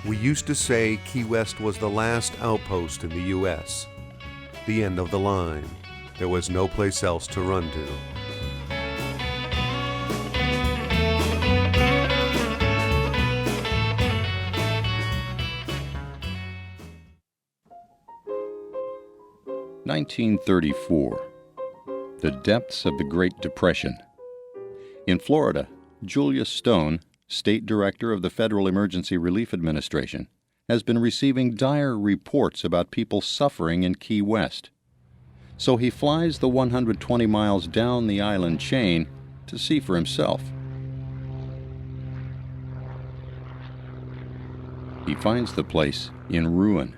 We used to say Key West was the last outpost in the U.S., the end of the line. There was no place else to run to. (1934), the depths of the Great Depression. In Florida, Julius Stone, State Director of the Federal Emergency Relief Administration, has been receiving dire reports about people suffering in Key West. So he flies the 120 miles down the island chain to see for himself. He finds the place in ruin.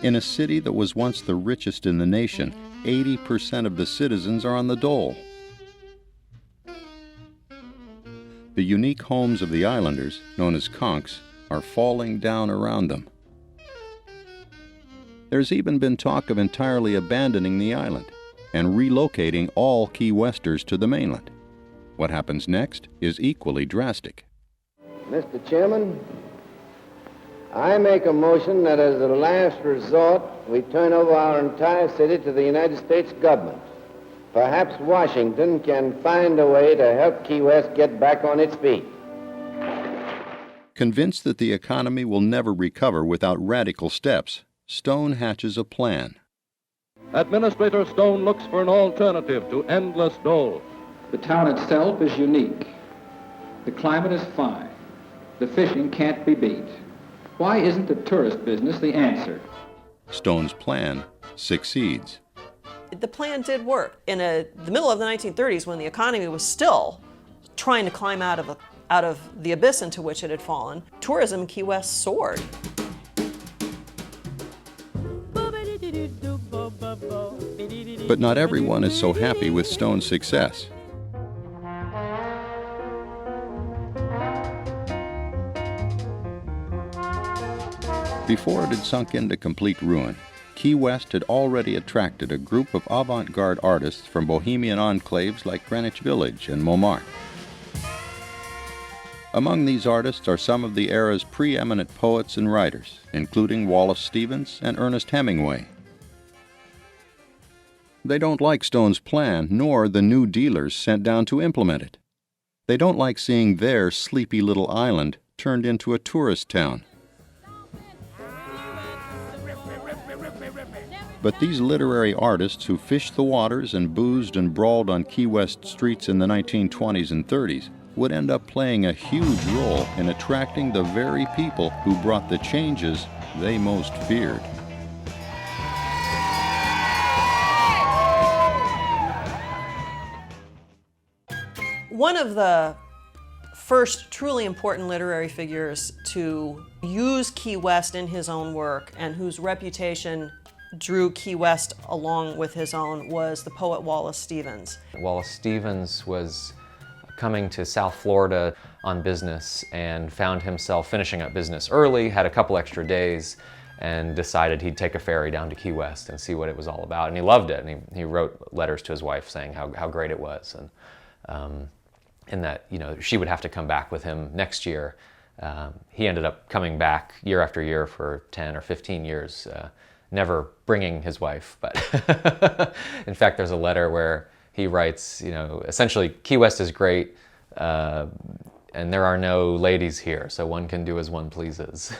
In a city that was once the richest in the nation, 80% of the citizens are on the dole. The unique homes of the islanders, known as conchs, are falling down around them. There's even been talk of entirely abandoning the island and relocating all Key Westers to the mainland. What happens next is equally drastic. Mr. Chairman, I make a motion that as a last resort, we turn over our entire city to the United States government. Perhaps Washington can find a way to help Key West get back on its feet. Convinced that the economy will never recover without radical steps, Stone hatches a plan. Administrator Stone looks for an alternative to endless dole. The town itself is unique. The climate is fine. The fishing can't be beat. Why isn't the tourist business the answer? Stone's plan succeeds. The plan did work. In the middle of the 1930s, when the economy was still trying to climb out of the abyss into which it had fallen, tourism in Key West soared. But not everyone is so happy with Stone's success. Before it had sunk into complete ruin, Key West had already attracted a group of avant-garde artists from bohemian enclaves like Greenwich Village and Montmartre. Among these artists are some of the era's preeminent poets and writers, including Wallace Stevens and Ernest Hemingway. They don't like Stone's plan, nor the new dealers sent down to implement it. They don't like seeing their sleepy little island turned into a tourist town. But these literary artists who fished the waters and boozed and brawled on Key West streets in the 1920s and 30s would end up playing a huge role in attracting the very people who brought the changes they most feared. One of the first truly important literary figures to use Key West in his own work and whose reputation drew Key West along with his own was the poet Wallace Stevens. Wallace Stevens was coming to South Florida on business and found himself finishing up business early, had a couple extra days, and decided he'd take a ferry down to Key West and see what it was all about. And he loved it, and he wrote letters to his wife saying how great it was, and that she would have to come back with him next year. He ended up coming back year after year for 10 or 15 years, never bringing his wife, but in fact there's a letter where he writes, essentially, Key West is great, and there are no ladies here, so one can do as one pleases.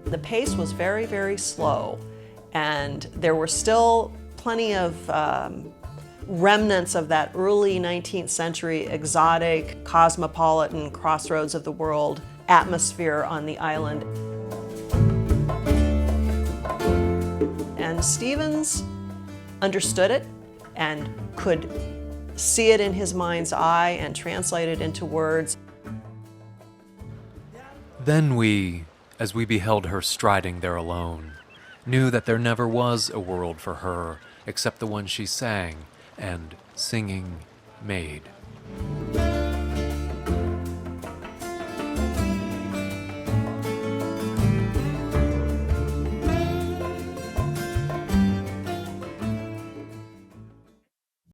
The pace was very, very slow, and there were still plenty of remnants of that early 19th century exotic, cosmopolitan, crossroads of the world atmosphere on the island. And Stevens understood it and could see it in his mind's eye and translate it into words. Then we, as we beheld her striding there alone, knew that there never was a world for her except the one she sang and, singing, made.